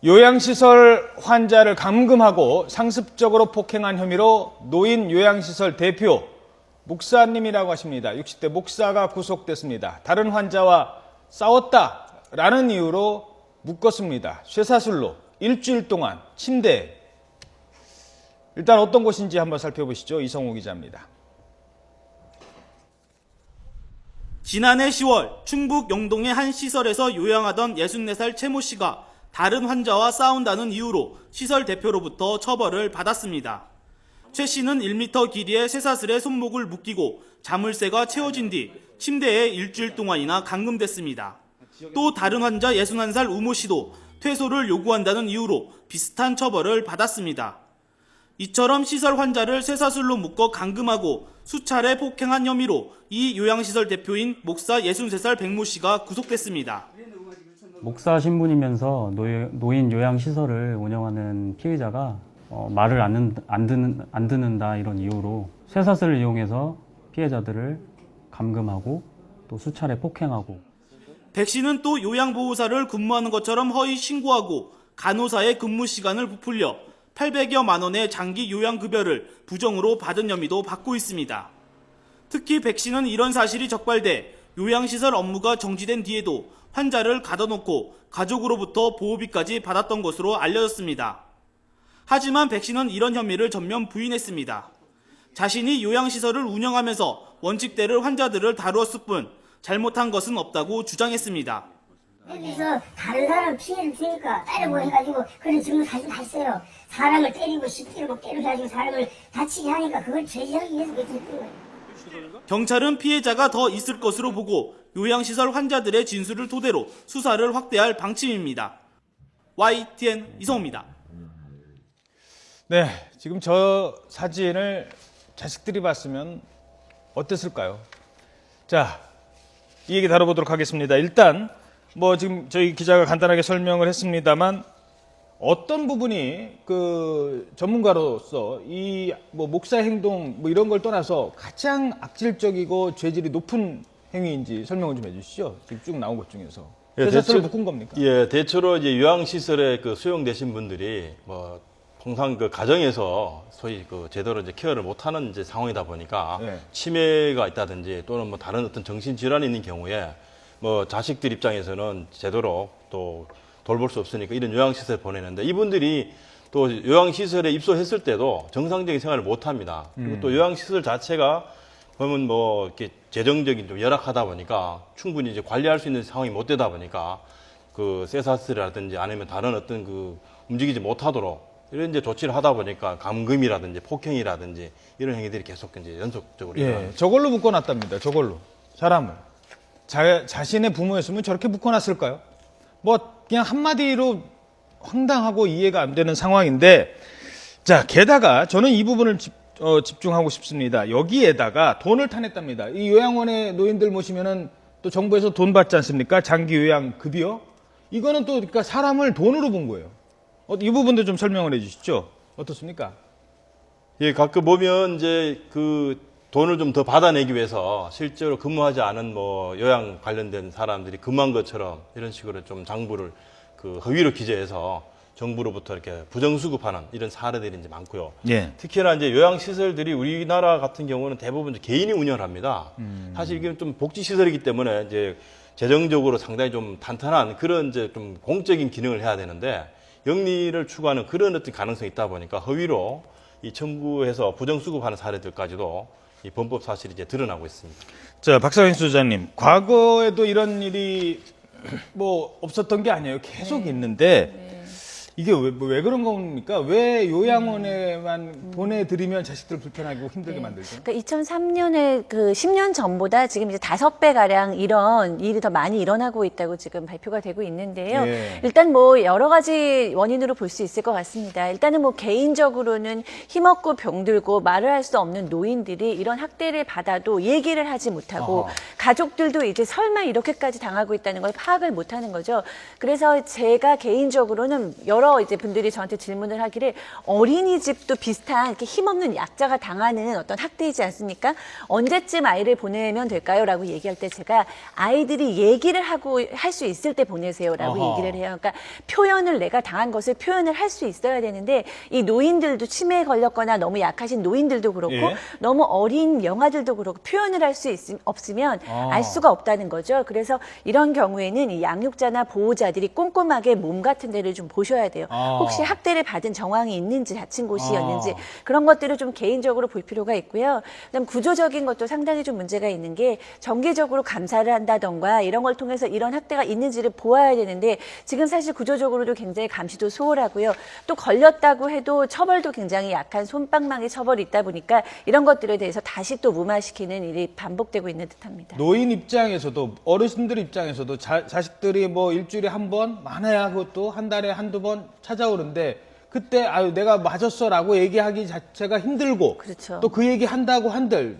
요양시설 환자를 감금하고 상습적으로 폭행한 혐의로 노인 요양시설 대표 목사님이라고 하십니다. 60대 목사가 구속됐습니다. 다른 환자와 싸웠다라는 이유로 묶었습니다. 쇠사슬로 일주일 동안 침대에. 일단 어떤 곳인지 한번 살펴보시죠. 이성호 기자입니다. 지난해 10월 충북 영동의 한 시설에서 요양하던 64살 최 모 씨가 다른 환자와 싸운다는 이유로 시설 대표로부터 처벌을 받았습니다. 최 씨는 1m 길이의 쇠사슬에 손목을 묶이고 자물쇠가 채워진 뒤 침대에 일주일 동안이나 감금됐습니다. 또 다른 환자 61살 우모 씨도 퇴소를 요구한다는 이유로 비슷한 처벌을 받았습니다. 이처럼 시설 환자를 쇠사슬로 묶어 감금하고 수차례 폭행한 혐의로 이 요양시설 대표인 목사 63살 백모 씨가 구속됐습니다. 목사 신분이면서 노인 요양시설을 운영하는 피해자가 말을 안 듣는다 이런 이유로 쇠사슬을 이용해서 피해자들을 감금하고 또 수차례 폭행하고. 백 씨는 또 요양보호사를 근무하는 것처럼 허위 신고하고 간호사의 근무 시간을 부풀려 800여만 원의 장기 요양급여를 부정으로 받은 혐의도 받고 있습니다. 특히 백 씨는 이런 사실이 적발돼 요양시설 업무가 정지된 뒤에도 환자를 가둬놓고 가족으로부터 보호비까지 받았던 것으로 알려졌습니다. 하지만 백 씨는 이런 혐의를 전면 부인했습니다. 자신이 요양시설을 운영하면서 원칙대로 환자들을 다루었을 뿐 잘못한 것은 없다고 주장했습니다. 여기서 다른 사람 피해를 주니까 따려고 해가지고 그런 증거 사진 다 있어요. 사람을 때리고 씹히고 때려가지고 사람을 다치게 하니까 그걸 제지하기 위해서 그렇게 했던 거예요. 경찰은 피해자가 더 있을 것으로 보고 요양시설 환자들의 진술을 토대로 수사를 확대할 방침입니다. YTN 이성호입니다. 네, 지금 저 사진을 자식들이 봤으면 어땠을까요? 자, 이 얘기 다뤄보도록 하겠습니다. 일단 지금 저희 기자가 간단하게 설명을 했습니다만 어떤 부분이 그 전문가로서 이 목사 행동 이런 걸 떠나서 가장 악질적이고 죄질이 높은 행위인지 설명을 좀 해주시죠. 지금 쭉 나온 것 중에서. 쇠사슬을 묶은 겁니까? 예, 대체로 이제 요양시설에 수용되신 분들이 통상 가정에서 소위 제대로 이제 케어를 못하는 이제 상황이다 보니까 네. 치매가 있다든지 또는 다른 어떤 정신질환이 있는 경우에 자식들 입장에서는 제대로 또 돌볼 수 없으니까 이런 요양시설 보내는데 이분들이 또 요양시설에 입소했을 때도 정상적인 생활을 못 합니다. 그리고 또 요양시설 자체가 보면 이렇게 재정적인 좀 열악하다 보니까 충분히 이제 관리할 수 있는 상황이 못 되다 보니까 쇠사슬이라든지 아니면 다른 어떤 움직이지 못하도록 이런 이제 조치를 하다 보니까 감금이라든지 폭행이라든지 이런 행위들이 계속 이제 연속적으로 일어납니다. 저걸로 묶어놨답니다. 저걸로 사람을 자신의 부모였으면 저렇게 묶어놨을까요? 그냥 한마디로 황당하고 이해가 안 되는 상황인데, 자 게다가 저는 이 부분을 집중하고 싶습니다. 여기에다가 돈을 타냈답니다. 이 요양원에 노인들 모시면은 또 정부에서 돈 받지 않습니까? 장기 요양 급여. 이거는 또 그러니까 사람을 돈으로 본 거예요. 이 부분도 좀 설명을 해주시죠. 어떻습니까? 예, 가끔 보면 이제 돈을 좀 더 받아내기 위해서 실제로 근무하지 않은 요양 관련된 사람들이 근무한 것처럼 이런 식으로 좀 장부를 허위로 기재해서 정부로부터 이렇게 부정수급하는 이런 사례들이 이제 많고요. 예. 특히나 이제 요양시설들이 우리나라 같은 경우는 대부분 개인이 운영을 합니다. 사실 이게 좀 복지시설이기 때문에 이제 재정적으로 상당히 좀 탄탄한 그런 이제 좀 공적인 기능을 해야 되는데 영리를 추구하는 그런 어떤 가능성이 있다 보니까 허위로 청구해서 부정수급하는 사례들까지도 이 범법 사실이 이제 드러나고 있습니다. 자, 박상현 소장님, 과거에도 이런 일이 없었던 게 아니에요. 계속 있는데 이게 왜 그런 겁니까? 왜 요양원에만 보내드리면 자식들 불편하고 힘들게 만들죠? 그러니까 2003년에 10년 전보다 지금 이제 5배 가량 이런 일이 더 많이 일어나고 있다고 지금 발표가 되고 있는데요. 예. 일단 여러 가지 원인으로 볼 수 있을 것 같습니다. 일단은 개인적으로는 힘없고 병들고 말을 할 수 없는 노인들이 이런 학대를 받아도 얘기를 하지 못하고 가족들도 이제 설마 이렇게까지 당하고 있다는 걸 파악을 못하는 거죠. 그래서 제가 개인적으로는 여러 여러 이제 분들이 저한테 질문을 하기를 어린이집도 비슷한 이렇게 힘없는 약자가 당하는 어떤 학대이지 않습니까? 언제쯤 아이를 보내면 될까요? 라고 얘기할 때 제가 아이들이 얘기를 하고 할 수 있을 때 보내세요라고 어허. 얘기를 해요. 그러니까 표현을 내가 당한 것을 표현을 할 수 있어야 되는데 이 노인들도 치매에 걸렸거나 너무 약하신 노인들도 그렇고 예. 너무 어린 영아들도 그렇고 표현을 할 수 없으면 알 수가 없다는 거죠. 그래서 이런 경우에는 이 양육자나 보호자들이 꼼꼼하게 몸 같은 데를 좀 보셔야 돼요. 혹시 학대를 받은 정황이 있는지 다친 곳이었는지 그런 것들을 좀 개인적으로 볼 필요가 있고요. 그다음 구조적인 것도 상당히 좀 문제가 있는 게 정기적으로 감사를 한다던가 이런 걸 통해서 이런 학대가 있는지를 보아야 되는데 지금 사실 구조적으로도 굉장히 감시도 소홀하고요. 또 걸렸다고 해도 처벌도 굉장히 약한 솜방망이 처벌이 있다 보니까 이런 것들에 대해서 다시 또 무마시키는 일이 반복되고 있는 듯합니다. 노인 입장에서도 어르신들 입장에서도 자식들이 뭐 일주일에 한 번 많아야 그것도 한 달에 한두 번 찾아오는데 그때 아유 내가 맞았어라고 얘기하기 자체가 힘들고 그렇죠. 또 그 얘기 한다고 한들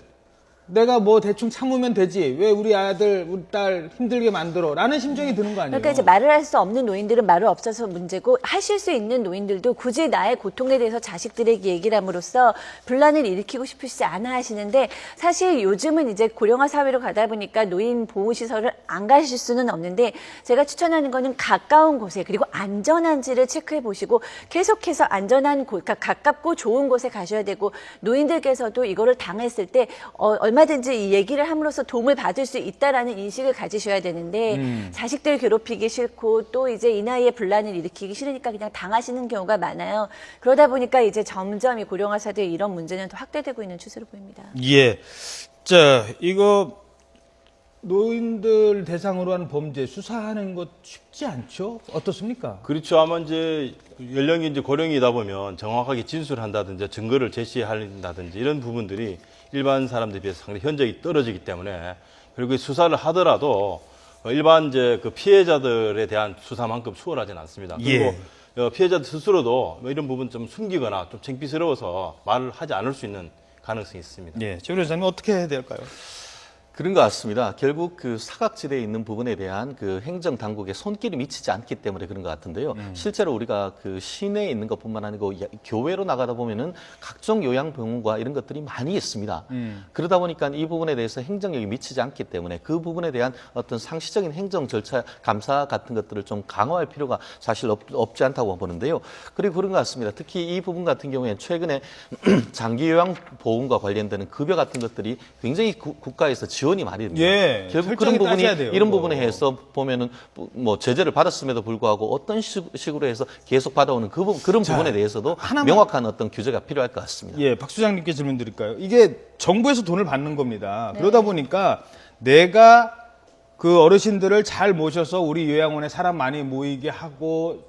내가 뭐 대충 참으면 되지 왜 우리 아들 우리 딸 힘들게 만들어라는 심정이 드는 거 아니에요? 그러니까 이제 말을 할 수 없는 노인들은 말을 없어서 문제고 하실 수 있는 노인들도 굳이 나의 고통에 대해서 자식들에게 얘기를 함으로써 분란을 일으키고 싶으시지 않아 하시는데 사실 요즘은 이제 고령화 사회로 가다 보니까 노인 보호시설을 안 가실 수는 없는데 제가 추천하는 거는 가까운 곳에 그리고 안전한지를 체크해 보시고 계속해서 안전한 곳, 그러니까 가깝고 좋은 곳에 가셔야 되고 노인들께서도 이거를 당했을 때 얼마든지 이 얘기를 함으로써 도움을 받을 수 있다라는 인식을 가지셔야 되는데 자식들 괴롭히기 싫고 또 이제 이 나이에 분란을 일으키기 싫으니까 그냥 당하시는 경우가 많아요. 그러다 보니까 이제 점점 이 고령화 사회에 이런 문제는 더 확대되고 있는 추세로 보입니다. 예. 자, 이거 노인들 대상으로 하는 범죄 수사하는 것 쉽지 않죠? 어떻습니까? 그렇죠. 아마 이제 연령이 이제 고령이다 보면 정확하게 진술한다든지 증거를 제시한다든지 이런 부분들이 일반 사람들에 비해서 상당히 현저히 떨어지기 때문에 그리고 수사를 하더라도 일반 이제 그 피해자들에 대한 수사만큼 수월하지는 않습니다. 그리고 피해자들 스스로도 뭐 이런 부분 좀 숨기거나 좀 창피스러워서 말을 하지 않을 수 있는 가능성이 있습니다. 예. 최 변호사님 어떻게 해야 될까요? 그런 것 같습니다. 결국 그 사각지대에 있는 부분에 대한 그 행정 당국의 손길이 미치지 않기 때문에 그런 것 같은데요. 실제로 우리가 그 시내에 있는 것뿐만 아니고 교외로 나가다 보면은 각종 요양병원과 이런 것들이 많이 있습니다. 그러다 보니까 이 부분에 대해서 행정력이 미치지 않기 때문에 그 부분에 대한 어떤 상시적인 행정 절차, 감사 같은 것들을 좀 강화할 필요가 사실 없지 않다고 보는데요. 그리고 그런 것 같습니다. 특히 이 부분 같은 경우에는 최근에 장기 요양보험과 관련되는 급여 같은 것들이 굉장히 국가에서 지원이 많이 됩니다. 예, 결국 그런 철저하게 부분이 따져야 돼요, 이런 그거. 부분에 해서 보면은 뭐 제재를 받았음에도 불구하고 어떤 식으로 해서 계속 받아오는 그런 부분에 대해서도 하나만- 명확한 어떤 규제가 필요할 것 같습니다. 예, 박 수장님께 질문 드릴까요? 이게 정부에서 돈을 받는 겁니다. 그러다 보니까 내가 그 어르신들을 잘 모셔서 우리 요양원에 사람 많이 모이게 하고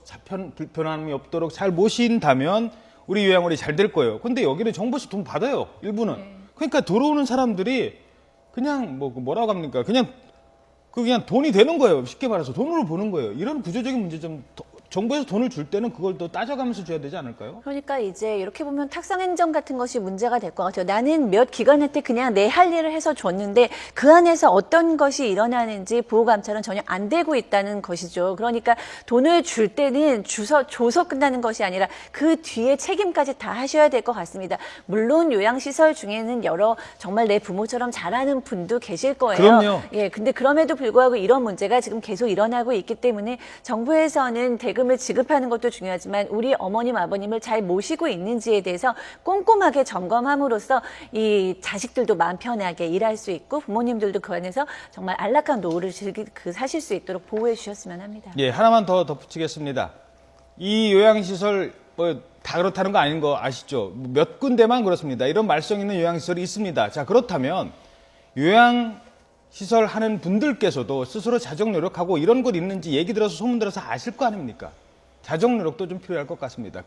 불편함이 없도록 잘 모신다면 우리 요양원이 잘 될 거예요. 근데 여기는 정부에서 돈 받아요. 일부는. 그러니까 들어오는 사람들이 그냥 뭐라고 합니까? 그냥 돈이 되는 거예요. 쉽게 말해서 돈으로 보는 거예요. 이런 구조적인 문제 좀 정부에서 돈을 줄 때는 그걸 또 따져가면서 줘야 되지 않을까요? 그러니까 이제 이렇게 보면 탁상행정 같은 것이 문제가 될 것 같아요. 나는 몇 기관한테 그냥 내 할 일을 해서 줬는데 그 안에서 어떤 것이 일어나는지 보호감찰은 전혀 안 되고 있다는 것이죠. 그러니까 돈을 줄 때는 줘서 끝나는 것이 아니라 그 뒤에 책임까지 다 하셔야 될 것 같습니다. 물론 요양시설 중에는 여러 정말 내 부모처럼 잘하는 분도 계실 거예요. 그럼요. 예, 근데 그럼에도 불구하고 이런 문제가 지금 계속 일어나고 있기 때문에 정부에서는 대금을 지급하는 것도 중요하지만 우리 어머님, 아버님을 잘 모시고 있는지에 대해서 꼼꼼하게 점검함으로써 이 자식들도 마음 편하게 일할 수 있고 부모님들도 그 안에서 정말 안락한 노후를 사실 수 있도록 보호해 주셨으면 합니다. 예, 하나만 더 덧붙이겠습니다. 이 요양시설 다 그렇다는 거 아닌 거 아시죠? 몇 군데만 그렇습니다. 이런 말썽 있는 요양시설이 있습니다. 자, 그렇다면 요양시설 하는 분들께서도 스스로 자정 노력하고 이런 것 있는지 얘기 들어서 소문 들어서 아실 거 아닙니까? 자정 노력도 좀 필요할 것 같습니다.